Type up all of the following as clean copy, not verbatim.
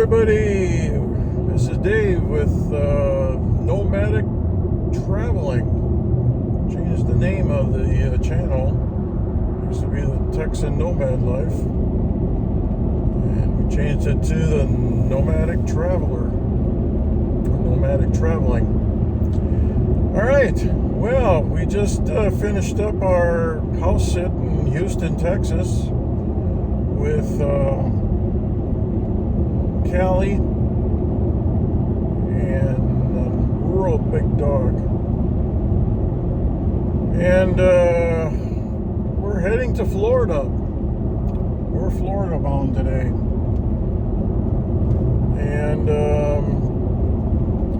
everybody, this is Dave with Nomadic Traveling. Changed the name of the channel. Used to be the Texan Nomad Life, and we changed it to the Nomadic Traveler, Nomadic Traveling. Alright, well, we just finished up our house sit in Houston, Texas with Callie and a real big dog. And we're heading to Florida. We're Florida bound today. And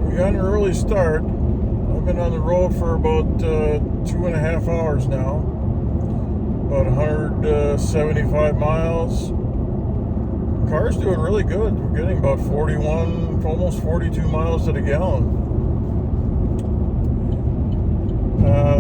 we got an early start. I've been on the road for about 2.5 hours now. About 175 miles. The car's doing really good. We're getting about 41, almost 42 miles to the gallon.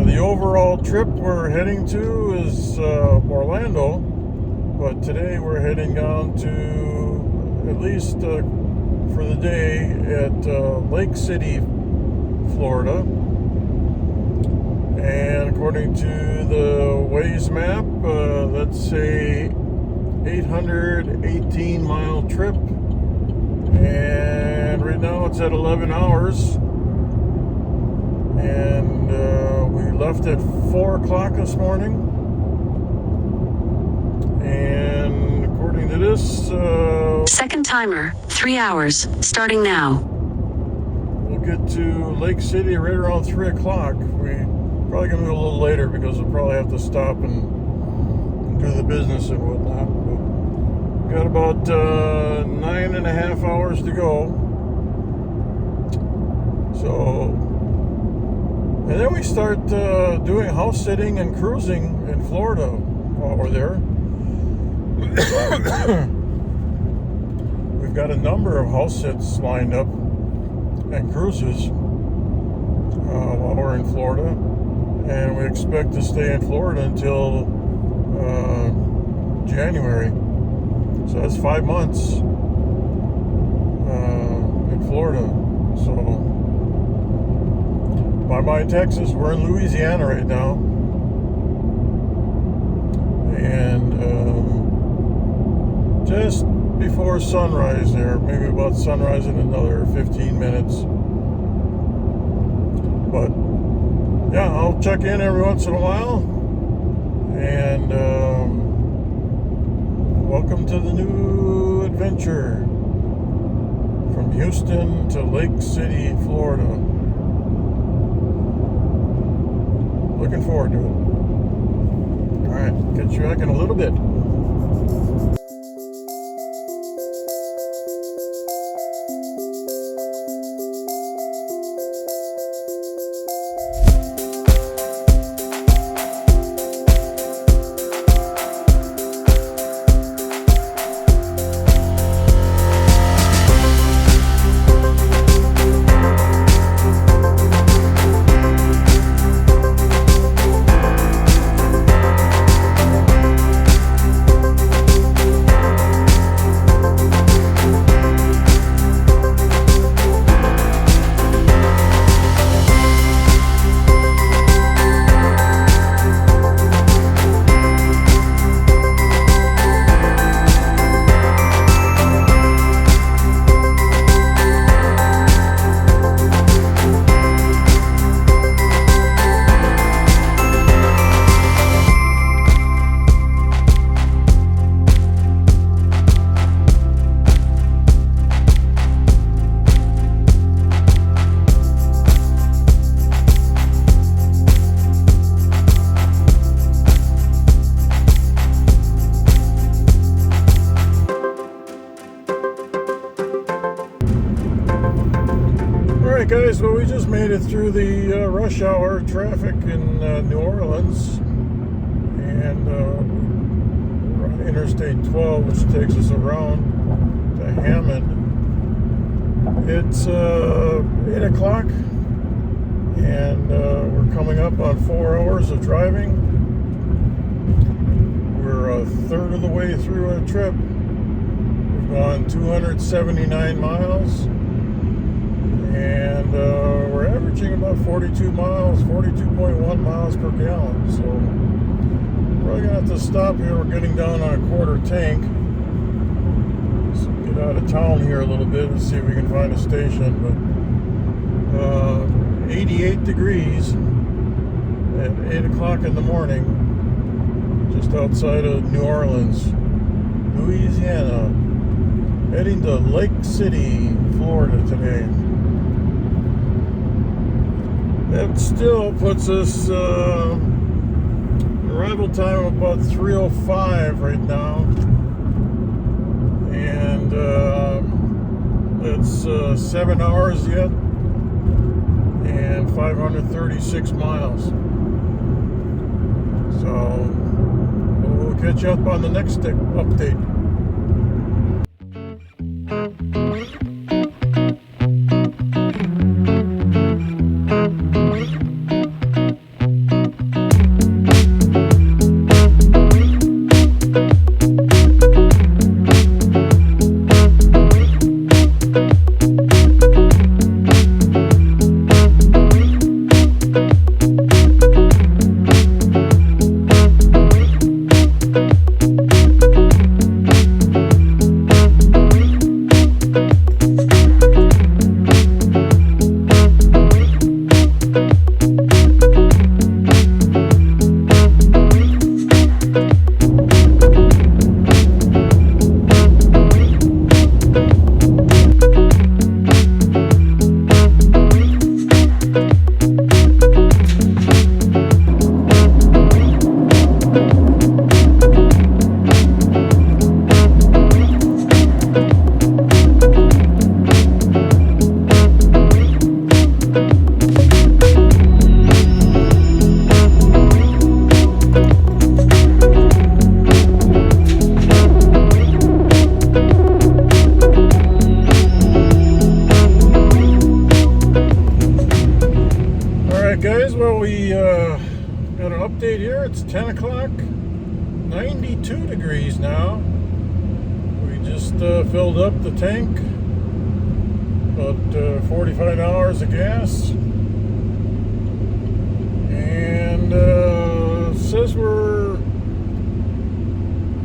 The overall trip we're heading to is Orlando, but today we're heading down to, at least for the day, at Lake City, Florida. And according to the Waze map, that's a 818 mile trip, and right now it's at 11 hours, and we left at 4 o'clock this morning, and according to this second timer, 3 hours starting now. We'll get to Lake City right around 3 o'clock. We probably gonna go a little later because we'll probably have to stop and do the business and whatnot. But got about 9.5 hours to go. So, and then we start doing house sitting and cruising in Florida while we're there. We've got a number of house sits lined up and cruises while we're in Florida, and we expect to stay in Florida until January. So that's 5 months in Florida. So bye-bye Texas. We're in Louisiana right now, and just before sunrise there, maybe about sunrise in another 15 minutes. But yeah, I'll check in every once in a while, and welcome to the new adventure from Houston to Lake City, Florida. Looking forward to it. All right, catch you back in a little bit. Alright guys, well we just made it through the rush hour traffic in New Orleans, and we're on Interstate 12, which takes us around to Hammond. It's 8 o'clock, and we're coming up on 4 hours of driving. We're a third of the way through our trip. We've gone 279 miles, and we're averaging about 42.1 miles per gallon. So probably gonna have to stop here. We're getting down on a quarter tank. So get out of town here a little bit and see if we can find a station. But 88 degrees at 8 o'clock in the morning, just outside of New Orleans, Louisiana. Heading to Lake City, Florida today. That still puts us arrival time of about 3:05 right now, and it's 7 hours yet and 536 miles. So we'll catch you up on the next update. Guys, well, we got an update here. It's 10 o'clock, 92 degrees now. We just filled up the tank, about $45 of gas, and says we're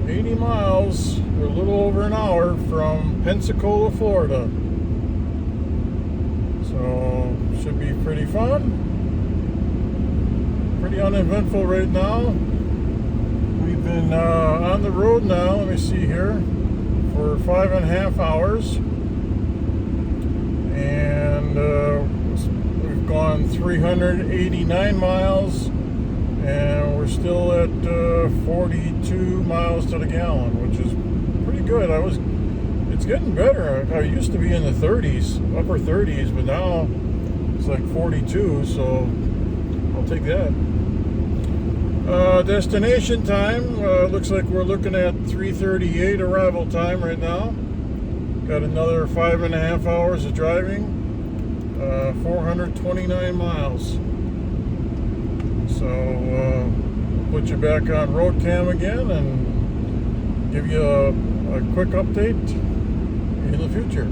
80 miles, or a little over an hour from Pensacola, Florida. So should be pretty fun. Pretty uneventful right now. We've been on the road now, let me see here, for 5.5 hours, and we've gone 389 miles, and we're still at 42 miles to the gallon, which is pretty good. It's getting better. I used to be in the 30s, upper 30s, but now it's like 42, so I'll take that. Destination time, looks like we're looking at 3:38 arrival time right now. Got another 5.5 hours of driving, 429 miles. So put you back on road cam again and give you a quick update in the future.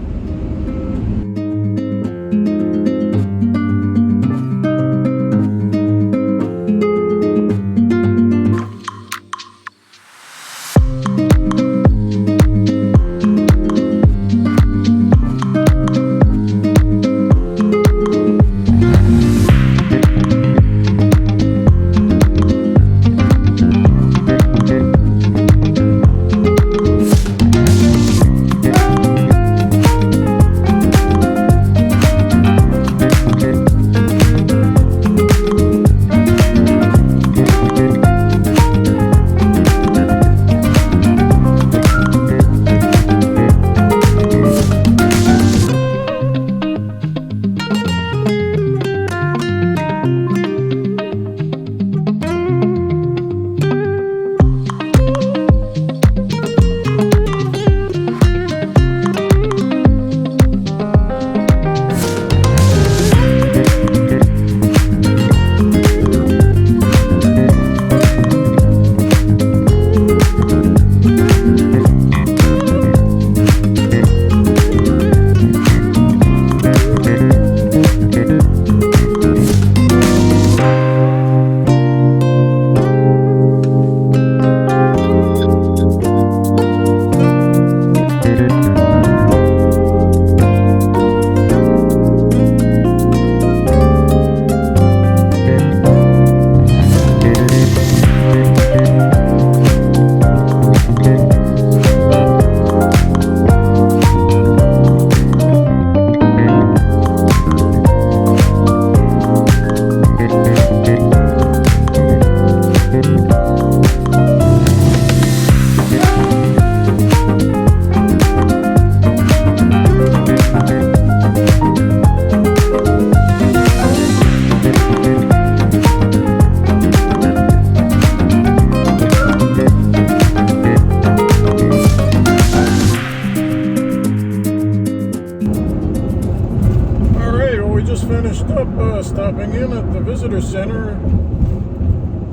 Visitor Center,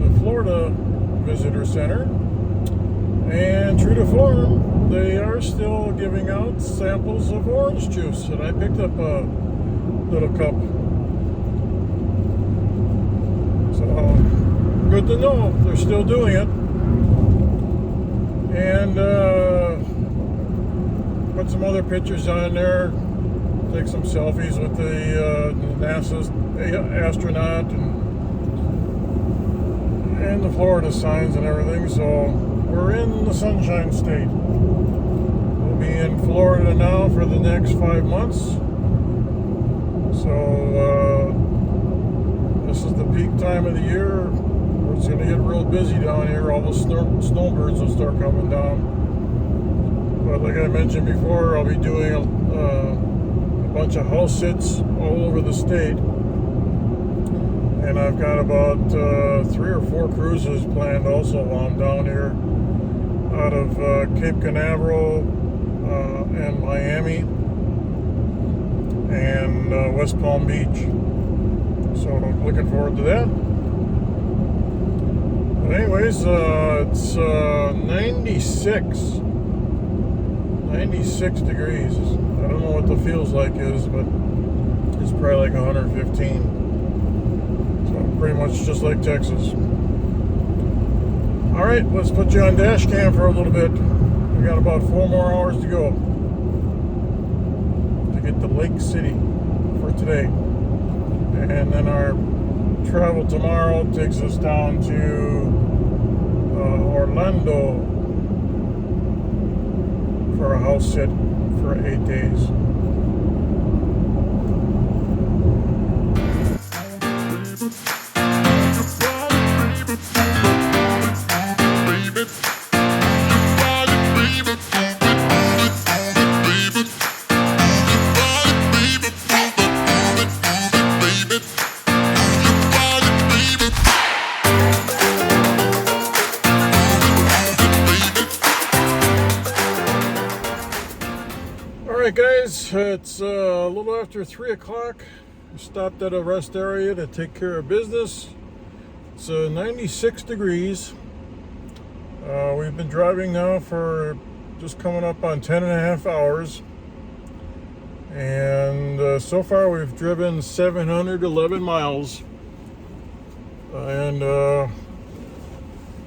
the Florida Visitor Center, and true to form, they are still giving out samples of orange juice, and I picked up a little cup. So good to know they're still doing it. And put some other pictures on there. Take some selfies with the NASA's astronaut and the Florida signs and everything. So we're in the Sunshine State. We'll be in Florida now for the next 5 months. So this is the peak time of the year. It's going to get real busy down here. All the snowbirds will start coming down. But like I mentioned before, I'll be doing a bunch of house sits all over the state. And I've got about 3 or 4 cruises planned also while I'm down here out of Cape Canaveral and Miami and West Palm Beach. So I'm looking forward to that. But anyways, it's 96 degrees. I don't know what the feels like is, but it's probably like 115. So pretty much just like Texas. All right, let's put you on dash cam for a little bit. We got about 4 more hours to go to get to Lake City for today. And then our travel tomorrow takes us down to Orlando for a house sit for 8 days. Alright guys, it's a little after 3 o'clock. We stopped at a rest area to take care of business. It's 96 degrees. We've been driving now for just coming up on 10 and a half hours. And so far we've driven 711 miles. And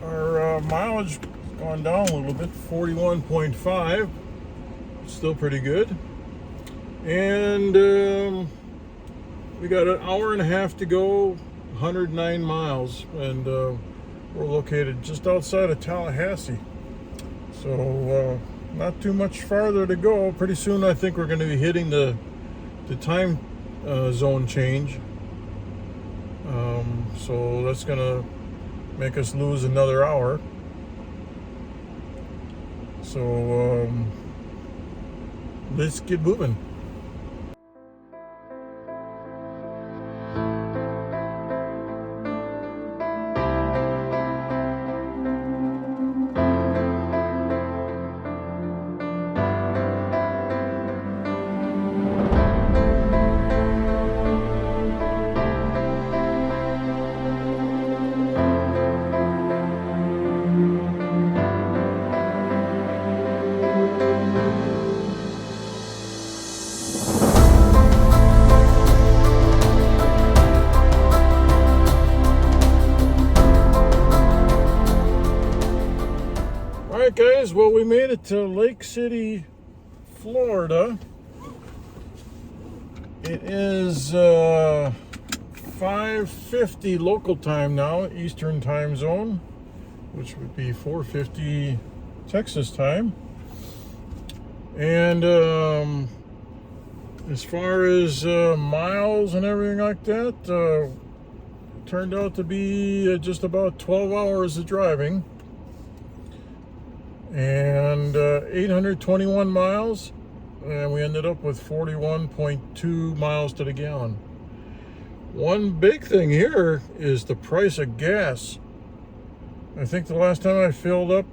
our mileage has gone down a little bit, 41.5. Still pretty good. And we got an hour and a half to go, 109 miles, and we're located just outside of Tallahassee. So not too much farther to go. Pretty soon I think we're going to be hitting the time zone change. So that's going to make us lose another hour. So let's get moving. Alright guys, well we made it to Lake City, Florida. It is 5:50 local time now, Eastern time zone, which would be 4:50 Texas time. And as far as miles and everything like that, turned out to be just about 12 hours of driving. And 821 miles, and we ended up with 41.2 miles to the gallon. One big thing here is the price of gas. I think the last time I filled up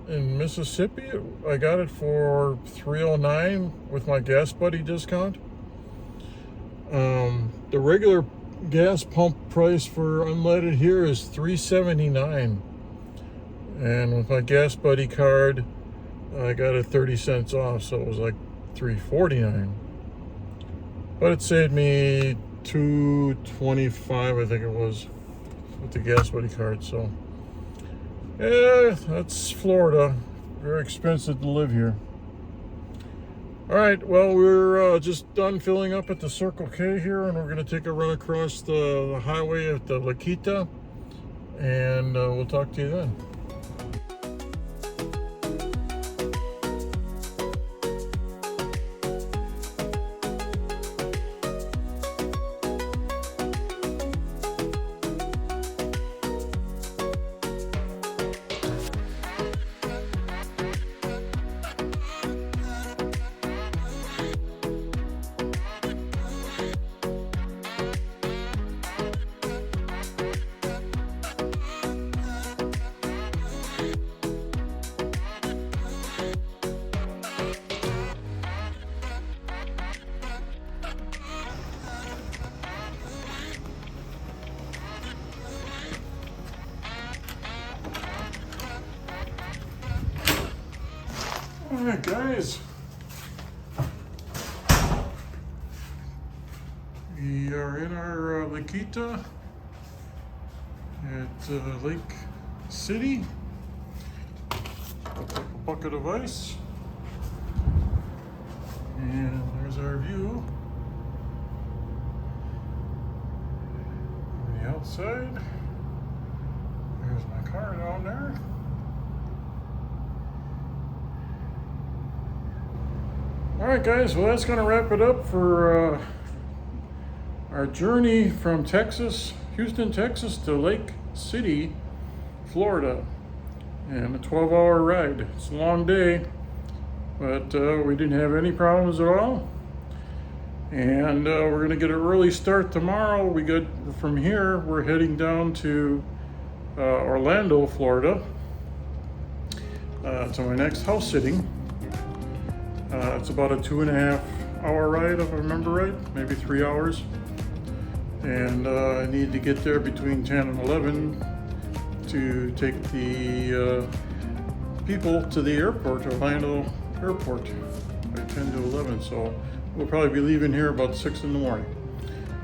in Mississippi, I got it for $3.09 with my Gas Buddy discount. The regular gas pump price for unleaded here is $3.79, and with my Gas Buddy card I got it 30 cents off, so it was like $3.49, but it saved me $2.25, I think it was, with the Gas Buddy card. So yeah, that's Florida. Very expensive to live here. All right, well, we're just done filling up at the Circle K here, and we're going to take a run across the highway at the La Quita, and we'll talk to you then. All right, guys. We are in our La Quita at Lake City. Looks like a bucket of ice. And there's our view from the outside. There's my car down there. All right, guys, well, that's going to wrap it up for our journey from Texas, Houston, Texas to Lake City, Florida, and a 12-hour ride. It's a long day, but we didn't have any problems at all. And we're going to get an early start tomorrow. From here, we're heading down to Orlando, Florida, to my next house sitting. It's about a 2.5-hour ride, if I remember right, maybe 3 hours. And I need to get there between 10 and 11 to take the people to the airport, Orlando Airport, by 10 to 11. So we'll probably be leaving here about 6 in the morning.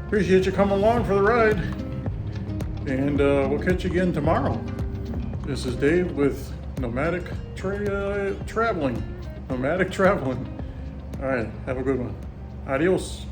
Appreciate you coming along for the ride, and we'll catch you again tomorrow. This is Dave with Nomadic Traveling. Nomadic Traveling. All right, have a good one. Adios.